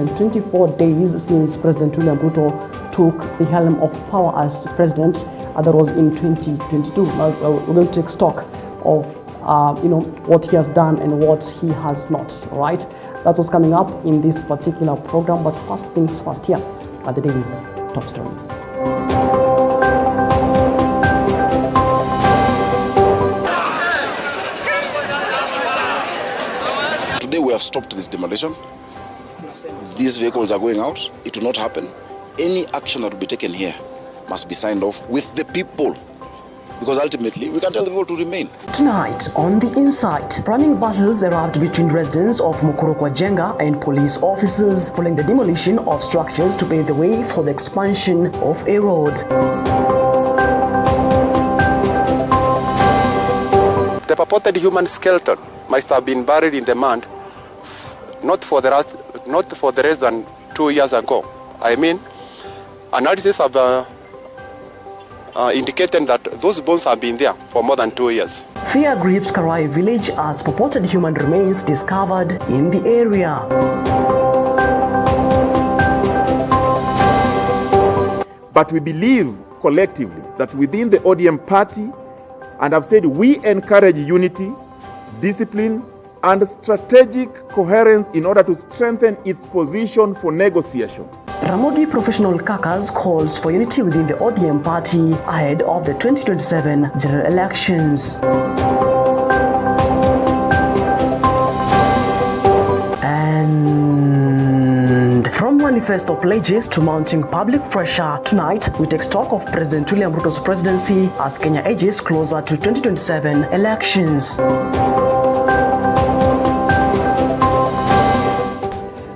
24 days since President William Ruto took the helm of power as president, that was in 2022. We're going to take stock of what he has done and what he has not. All right, that's what's coming up in this particular program. But first things first, here are the day's top stories. Today we have stopped this demolition. These vehicles are going out. It will not happen. Any action that will be taken here must be signed off with the people, because ultimately we can't tell the people to remain. Tonight on The Insight, running battles erupt between residents of Macharia and police officers following the demolition of structures to pave the way for the expansion of a road. The purported human skeleton must have been buried in the mud not for the less than 2 years ago. I mean, analysis have indicated that those bones have been there for more than 2 years. Fear grips Karai village as purported human remains discovered in the area. But we believe collectively that within the ODM party, and I've said we encourage unity, discipline, and strategic coherence in order to strengthen its position for negotiation. Ramogi Professional Caucus calls for unity within the ODM party ahead of the 2027 general elections. And from manifesto pledges to mounting public pressure, tonight we take stock of President William Ruto's presidency as Kenya edges closer to 2027 elections.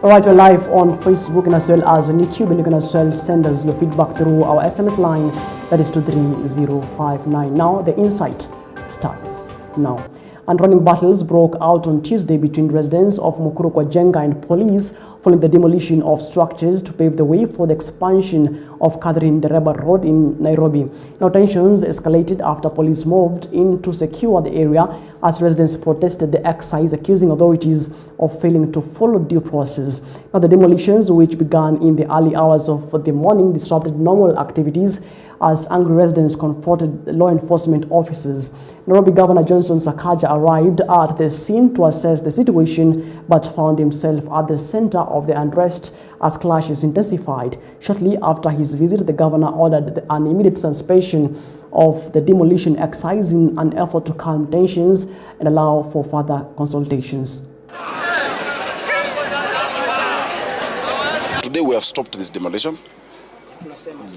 Alright, we're live on Facebook and as well as on YouTube, and you can as well send us your feedback through our SMS line, that is 23059. Now, the insight starts now. And running battles broke out on Tuesday between residents of Macharia and police following the demolition of structures to pave the way for the expansion of Catherine Dereba Road in Nairobi. Now, tensions escalated after police moved in to secure the area as residents protested the exercise, accusing authorities of failing to follow due process. Now, the demolitions, which began in the early hours of the morning, disrupted normal activities as angry residents confronted law enforcement officers. Nairobi Governor Johnson Sakaja arrived at the scene to assess the situation, but found himself at the center of the unrest as clashes intensified. Shortly after his visit, the governor ordered an immediate suspension of the demolition exercise in an effort to calm tensions and allow for further consultations. Today we have stopped this demolition.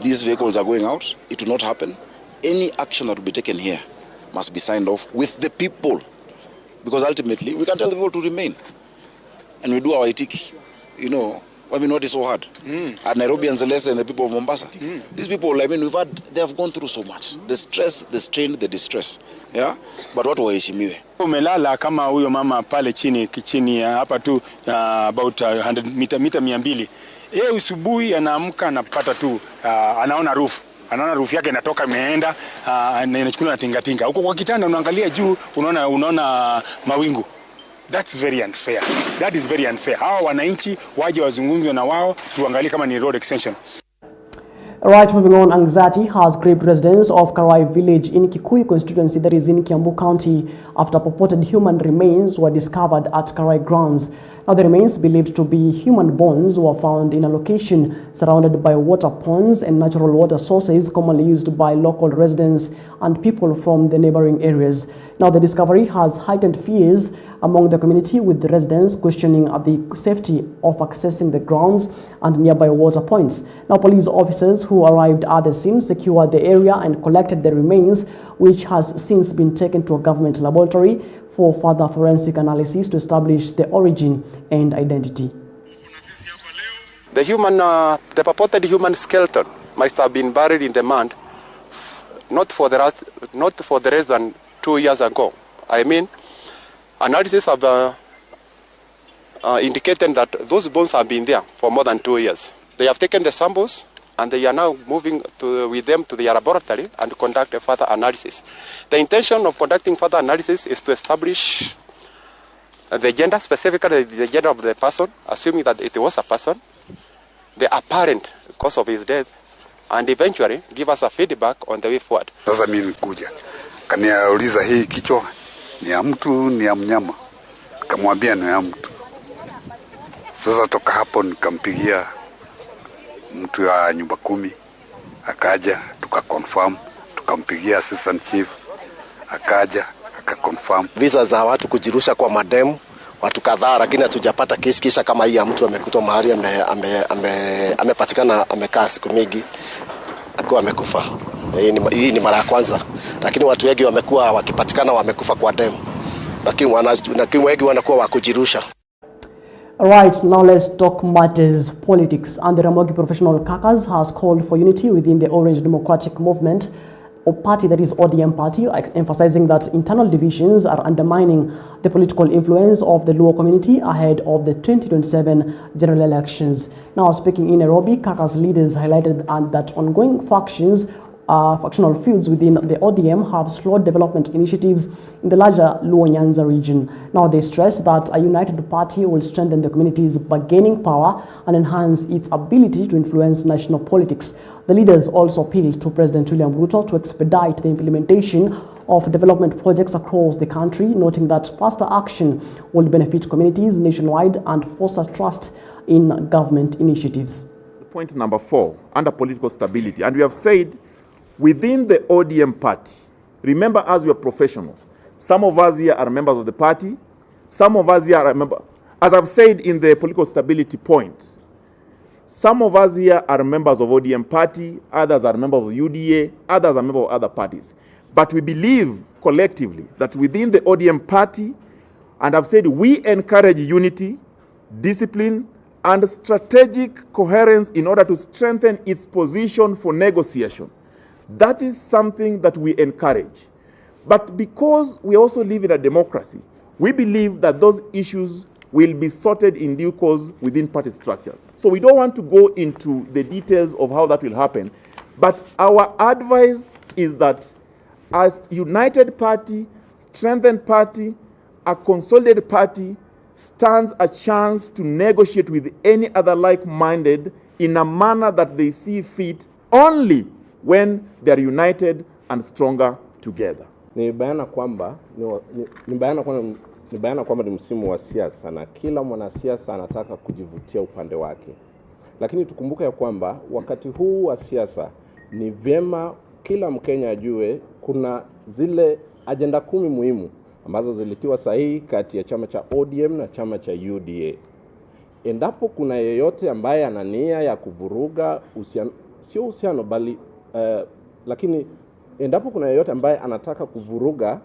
These vehicles are going out. It will not happen. Any action that will be taken here must be signed off with the people, because ultimately we can't tell the people to remain. And we do our ethic, I mean, what is so hard? At Nairobi and Celeste and the people of Mombasa. These people, I mean, they have gone through so much. The stress, the strain, the distress. Yeah? But what waheshimiwe. Umelala kama huyo mama pale chini hapa tu about 100 mita 200. Yeye usubuhi anaamka anapata tu anaona roof yake inatoka imeenda na inachukua na tingatinga. Huko kwa kitanda unaangalia juu unaona mawingu. That's very unfair. That is very unfair. Hawa wananchi waje wazungumze na wao, tuangalie kama ni road extension. Right, moving on, anxiety has gripped residents of Karai village in Kikuyu constituency, that is in Kiambu County, after purported human remains were discovered at Karai grounds. Now, the remains believed to be human bones were found in a location surrounded by water ponds and natural water sources commonly used by local residents and people from the neighboring areas. Now, the discovery has heightened fears among the community, with the residents questioning the safety of accessing the grounds and nearby water points. Now, police officers who arrived at the scene secured the area and collected the remains, which has since been taken to a government laboratory for further forensic analysis to establish the origin and identity. The purported human skeleton must have been buried in the mud not for the less than 2 years ago. I mean, analysis have indicated that those bones have been there for more than 2 years. They have taken the samples and they are now moving with them to the laboratory and conduct a further analysis. The intention of conducting further analysis is to establish the gender, specifically the gender of the person, assuming that it was a person, the apparent cause of his death, and eventually give us a feedback on the way forward. Sasa mimi nikuja kaniauliza hii kichwa ni ya mtu ni ya mnyama, kamwambia ni ya mtu. Sasa toka hapo nikampigia mtu ya nyumba 10 akaja tukaconfirm, tukampigia assistant chief akaja akaconfirm. Visa za watu kujirusha kwa mademu watu kadhaa, lakini hatujapata kesi kisha kama hii ya mtu amekutwa mahali amepatikana amekaa siku mingi akiwa amekufa. Hii ni mara ya kwanza, lakini watu wengi wamekuwa wakipatikana wamekufa kwa demu, lakini wengi wanakuwa wakujirusha. Right, now let's talk matters politics. And the Ramogi Professional Caucus has called for unity within the Orange Democratic Movement, or party, that is ODM party, emphasizing that internal divisions are undermining the political influence of the Luo community ahead of the 2027 general elections. Now, speaking in Nairobi, Caucus leaders highlighted that ongoing factional feuds within the ODM have slowed development initiatives in the larger Luo Nyanza region. Now, they stressed that a united party will strengthen the community's bargaining power and enhance its ability to influence national politics. The leaders also appealed to President William Ruto to expedite the implementation of development projects across the country, noting that faster action will benefit communities nationwide and foster trust in government initiatives. Point number 4, under political stability. And we have said, within the ODM party, remember, as we are professionals, some of us here are members of the party, some of us here are members, as I've said in the political stability point, some of us here are members of ODM party, others are members of UDA, others are members of other parties. But we believe collectively that within the ODM party, and I've said we encourage unity, discipline, and strategic coherence in order to strengthen its position for negotiation. That is something that we encourage. But because we also live in a democracy, we believe that those issues will be sorted in due course within party structures. So we don't want to go into the details of how that will happen, but our advice is that as united party, strengthened party, a consolidated party stands a chance to negotiate with any other like-minded in a manner that they see fit only when they are united and stronger together. Ni bayana kwamba ni msimu wa siasa na kila mwanasiasa anataka kujivutia upande wake. Lakini tukumbuke ya kwamba wakati huu wa siasa ni vyema kila Mkenya ajue kuna zile agenda 10 muhimu ambazo zilitiwa sahihi kati ya chama cha ODM na chama cha UDA. Endapo kuna yeyote ambaye ana nia ya kuvuruga uhusiano bali lakini endapo kuna yeyote ambaye anataka kuvuruga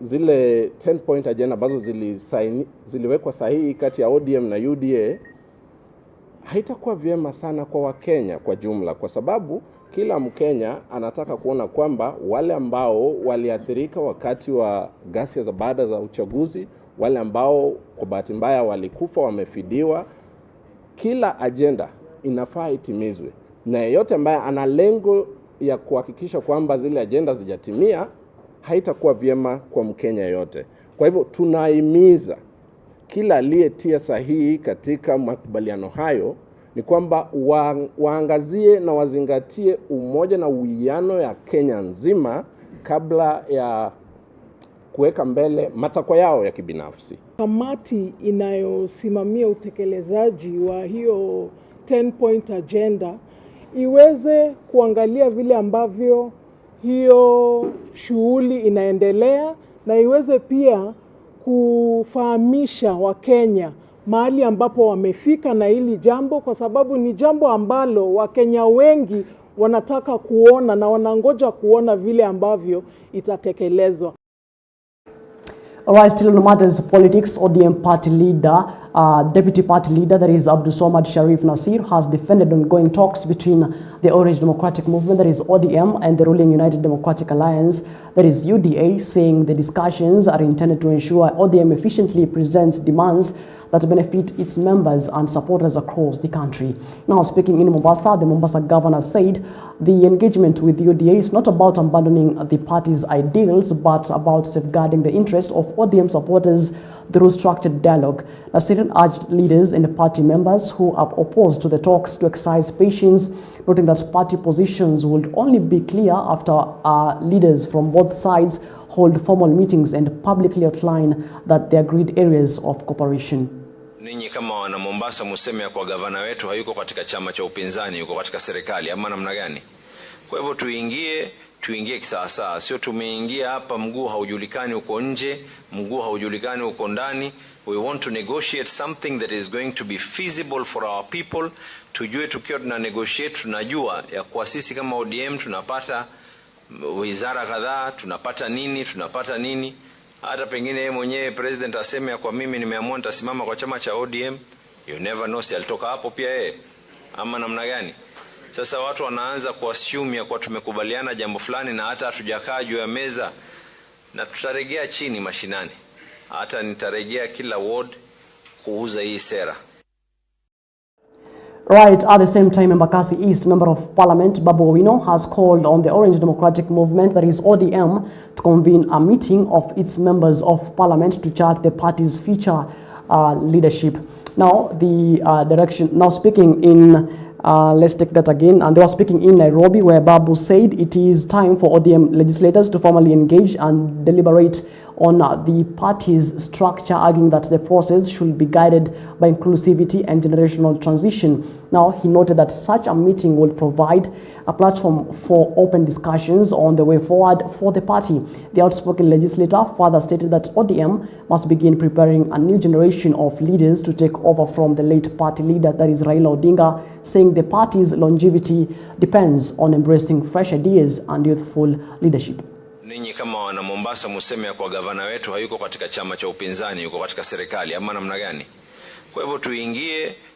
zile 10 point agenda ambazo ziliwekwa sahihi kati ya ODM na UDA, haitakuwa vyema sana kwa Wakenya kwa jumla, kwa sababu kila Mkenya anataka kuona kwamba wale ambao waliathirika wakati wa ghasia za baada za uchaguzi, wale ambao kwa bahati mbaya walikufa wamefidiwa, kila agenda inafaa itimizwe. Na yeyote ambaye ana lengo ya kuhakikisha kwamba zile agenda zijatimia, haitakuwa vyema kwa Mkenya yote. Kwa hivyo tunahimiza kila aliyetia sahihi katika makubaliano hayo ni kwamba waangazie na wazingatie umoja na uwiano ya Kenya nzima kabla ya kuweka mbele matakwa yao ya kibinafsi. Kamati inayosimamia utekelezaji wa hiyo 10 point agenda iweze kuangalia vile ambavyo hiyo shughuli inaendelea na iweze pia kufahamisha Wakenya mahali ambapo wamefika na hili jambo, kwa sababu ni jambo ambalo Wakenya wengi wanataka kuona na wanangoja kuona vile ambavyo itatekelezwa. Alright, still on matters politics, ODM party leader, deputy party leader, that is Abdulswamad Sharif Nasir, has defended ongoing talks between the Orange Democratic Movement, that is ODM, and the ruling United Democratic Alliance, that is UDA, saying the discussions are intended to ensure ODM efficiently presents demands that benefit its members and supporters across the country. Now, speaking in Mombasa, the Mombasa governor said the engagement with the ODA is not about abandoning the party's ideals, but about safeguarding the interest of ODM supporters through structured dialogue. The Syrian urged leaders and party members who are opposed to the talks to exercise patience, noting that party positions would only be clear after leaders from both sides hold formal meetings and publicly outline that the agreed areas of cooperation. Ninyi kama wana Mombasa museme ya kwa gavana wetu hayuko katika chama cha upinzani, yuko katika serikali, ama namna gani? Kwa hivyo tuingie kisawasawa, sio tumeingia hapa mguu haujulikani uko nje, mguu haujulikani uko ndani. We want to negotiate something that is going to be feasible for our people. Tujue tukiwa tuna negotiate, tunajua ya kwa sisi kama ODM tunapata wizara kadhaa, tunapata nini. Hata pengine yeye mwenyewe president aseme ya kwa mimi nimeamua nitasimama kwa chama cha ODM. You never know, si alitoka hapo pia yeye, ama namna gani? Sasa watu wanaanza kuassume ya kwa tumekubaliana jambo fulani na hata hatujakaa juu ya meza, na tutarejea chini mashinani. Hata nitarejea kila ward kuuza hii sera. Right, at the same time, Embakasi East Member of Parliament Babu Owino has called on the Orange Democratic Movement, that is ODM, to convene a meeting of its members of Parliament to chart the party's future leadership. Now, the direction, now speaking in, let's take that again, and they were speaking in Nairobi, where Babu said it is time for ODM legislators to formally engage and deliberate on the party's structure, arguing that the process should be guided by inclusivity and generational transition. Now, he noted that such a meeting will provide a platform for open discussions on the way forward for the party. The outspoken legislator further stated that ODM must begin preparing a new generation of leaders to take over from the late party leader, that is Raila Odinga, saying the party's longevity depends on embracing fresh ideas and youthful leadership. Ninyi kama wana Mombasa museme ya kwa gavana wetu hayuko katika chama cha upinzani, yuko katika serikali, ama namna gani? Kwa hivyo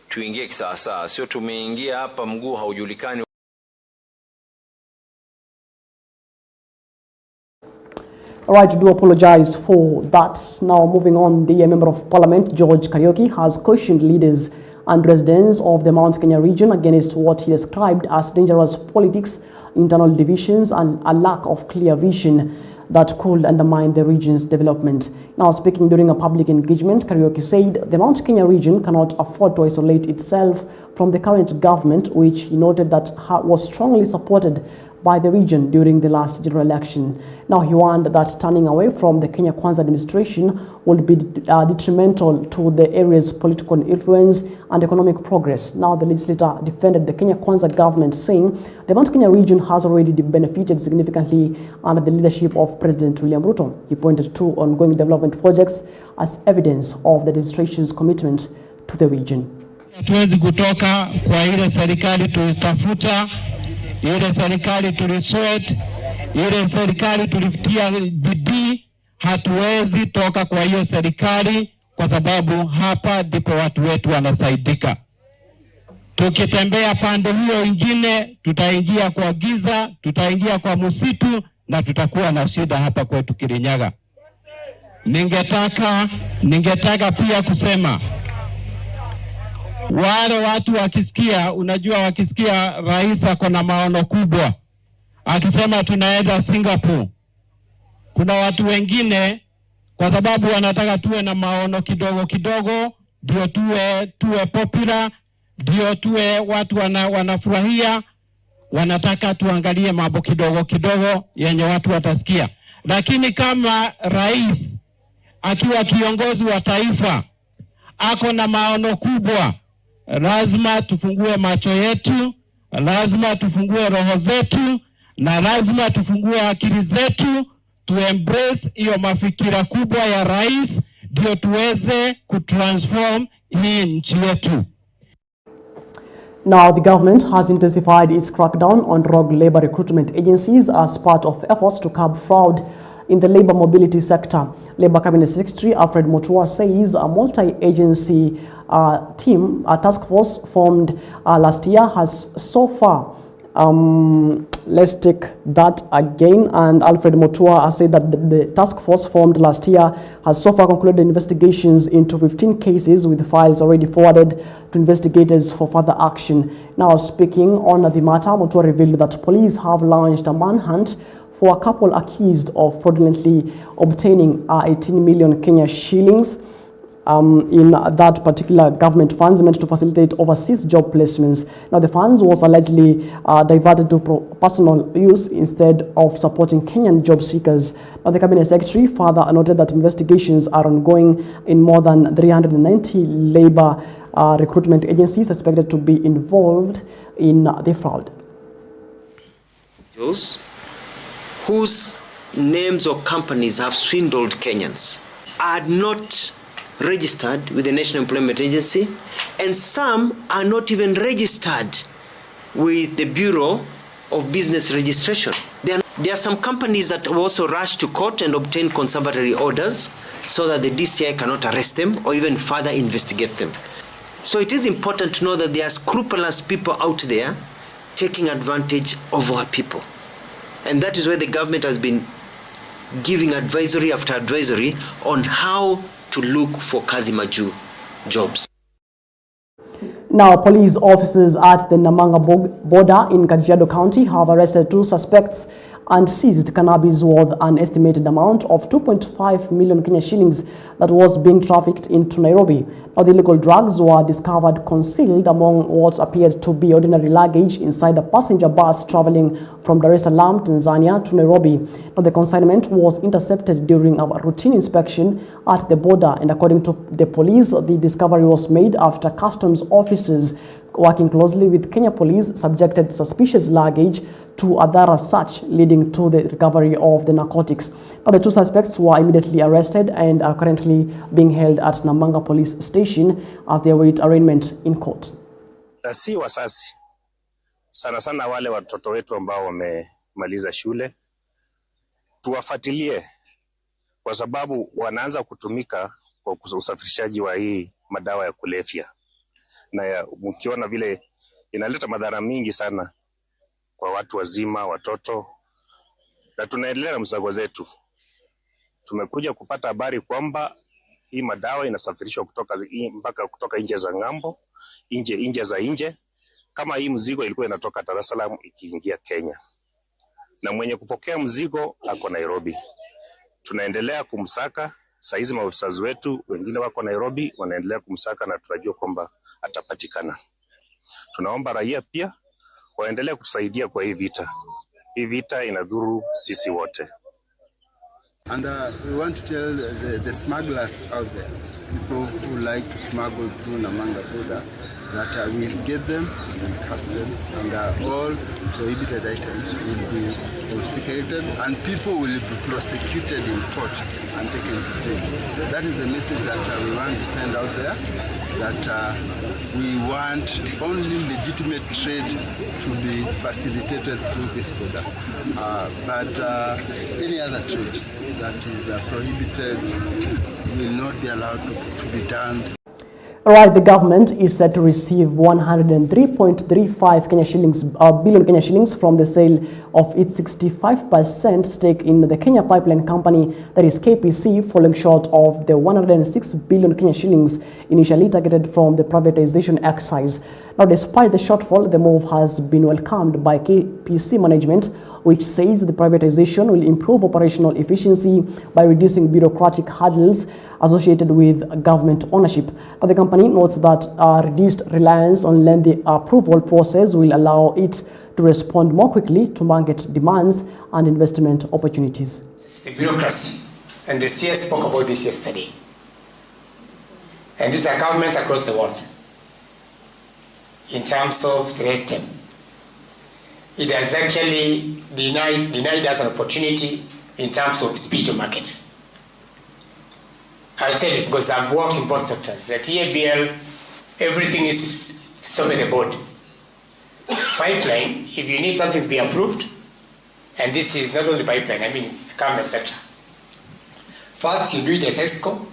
tuingie kisawasawa, sio tumeingia hapa mguu haujulikani. All right, do apologize for that. Now, moving on, the Member of Parliament, George Kariuki, has cautioned leaders and residents of the Mount Kenya region against what he described as dangerous politics, internal divisions, and a lack of clear vision that could undermine the region's development. Now, speaking during a public engagement, Kariuki said the Mount Kenya region cannot afford to isolate itself from the current government, which he noted that was strongly supported by the region during the last general election. Now, he warned that turning away from the Kenya Kwanza administration would be detrimental to the area's political influence and economic progress. Now, the legislator defended the Kenya Kwanza government, saying the Mount Kenya region has already benefited significantly under the leadership of President William Ruto. He pointed to ongoing development projects as evidence of the administration's commitment to the region. Hatuwezi kutoka kwa ile serikali tulistafuta, ile serikali tulisweat, ile serikali tulifikia bidii. Hatuwezi toka kwa hiyo serikali, kwa sababu hapa ndipo watu wetu wanasaidika. Tukitembea pande hiyo ingine, tutaingia kwa giza, tutaingia kwa msitu, na tutakuwa na shida hapa kwetu Kirinyaga. Ningetaka pia kusema, wale watu wakisikia, unajua wakisikia rais ako na maono kubwa, akisema tunaenda Singapore, kuna watu wengine kwa sababu wanataka tuwe na maono kidogo, ndio tuwe popular, ndio tuwe watu wanafurahia, wanataka tuangalie mambo kidogo yenye watu watasikia. Lakini kama rais akiwa kiongozi wa taifa ako na maono kubwa, lazima tufungue macho yetu, lazima tufungue roho zetu, na lazima tufungue akili zetu, to embrace hiyo mafikira kubwa ya rais, ndio tuweze kutransform hii nchi yetu. Now, the government has intensified its crackdown on rogue labor recruitment agencies as part of efforts to curb fraud in the labor mobility sector. Labor Cabinet Secretary Alfred Mutua says a multi-agency task force formed last year has so far let's take that again. And Alfred Mutua has said that the task force formed last year has so far concluded investigations into 15 cases, with files already forwarded to investigators for further action. Now, speaking on the matter, Mutua revealed that police have launched a manhunt for a couple accused of fraudulently obtaining 18 million Kenya shillings in that particular government funds meant to facilitate overseas job placements. Now, the funds was allegedly diverted to personal use instead of supporting Kenyan job seekers. Now, the Cabinet Secretary further noted that investigations are ongoing in more than 390 labor recruitment agencies expected to be involved in the fraud. Those whose names or companies have swindled Kenyans are not registered with the National Employment Agency, and some are not even registered with the Bureau of Business Registration. There are some companies that also rush to court and obtain conservatory orders so that the DCI cannot arrest them or even further investigate them. So it is important to know that there are scrupulous people out there taking advantage of our people. And that is where the government has been giving advisory after advisory on how to look for Kazi Maju jobs. Now, police officers at the Namanga border in Kajiado County have arrested 2 suspects and seized cannabis worth an estimated amount of 2.5 million Kenya shillings that was being trafficked into Nairobi. Now, the illegal drugs were discovered concealed among what appeared to be ordinary luggage inside a passenger bus traveling from Dar es Salaam, Tanzania to Nairobi. Now, the consignment was intercepted during a routine inspection at the border, and according to the police, the discovery was made after customs officers working closely with Kenya police subjected suspicious luggage to a thorough search, leading to the recovery of the narcotics. Now, the 2 suspects were immediately arrested and are currently being held at Namanga police station as they await arraignment in court. Na si wasasi sana sana wale watoto wetu ambao wamemaliza shule, tuwafuatilie kwa sababu wanaanza kutumika kwa usafirishaji wa hii madawa ya kulevya, na mkiona vile inaleta madhara mingi sana kwa watu wazima, watoto, na tunaendelea na msako zetu. Tumekuja kupata habari kwamba hii madawa inasafirishwa kutoka nje za ng'ambo, nje za nje. Kama hii mzigo ilikuwa inatoka Dar es Salaam ikiingia Kenya, na mwenye kupokea mzigo ako Nairobi. Tunaendelea kumsaka. Saizi maofisa wetu wengine wako Nairobi wanaendelea kumsaka, na tunajua kwamba atapatikana. Tunaomba raia pia waendelee kutusaidia kwa hii vita. Hii vita inadhuru sisi wote. And we want to tell the smugglers out there, people who like to smuggle through Namanga border, that we'll get them, we'll catch them, and all prohibited items will be confiscated, and people will be prosecuted in court and taken to jail. That is the message that we want to send out there, that we want only legitimate trade to be facilitated through this border. But any other trade that is prohibited will not be allowed to be done. All right, the government is set to receive 103.35 billion Kenya shillings from the sale of its 65% stake in the Kenya Pipeline Company, that is KPC, falling short of the 106 billion Kenya shillings initially targeted from the privatization exercise. Now, despite the shortfall, the move has been welcomed by KPC management, which says the privatization will improve operational efficiency by reducing bureaucratic hurdles associated with government ownership. But the company notes that reduced reliance on lengthy approval process will allow it to respond more quickly to market demands and investment opportunities. The bureaucracy, and the CS spoke about this yesterday. And these are governments across the world. In terms of the red tape, it has actually denied us an opportunity in terms of speed to market. I'll tell you, because I've worked in both sectors. At EBN, everything is stopped at the board. Pipeline, if you need something to be approved, and this is not only pipeline, I mean it's government sector. First, you do it as EXCO,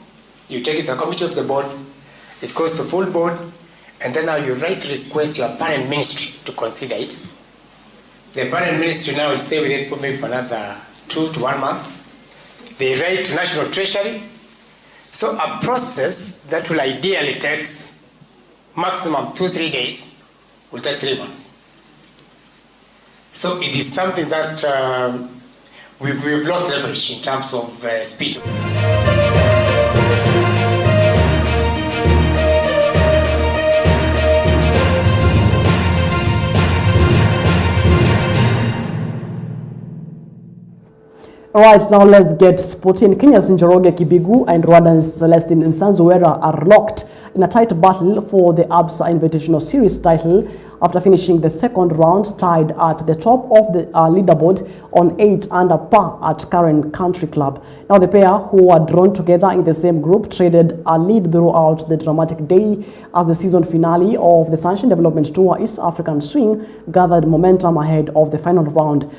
you take it to the committee of the board, it goes to full board, and then now you write request your parent ministry to consider it. The Parent Ministry now will stay with it maybe for another 2 to 1 month. They write to National Treasury. So a process that will ideally take maximum 2-3 days will take 3 months. So it is something that we've lost leverage in terms of speed. All right, now let's get sporty. In Kenya's Njoroge Kibigu and Rwanda's Celestine Nsanzuwera are locked in a tight battle for the ABSA Invitational Series title after finishing the second round tied at the top of the leaderboard on 8 under par at Karen Country Club. Now the pair, who were drawn together in the same group, traded a lead throughout the dramatic day as the season finale of the Sunshine Development Tour East African Swing gathered momentum ahead of the final round.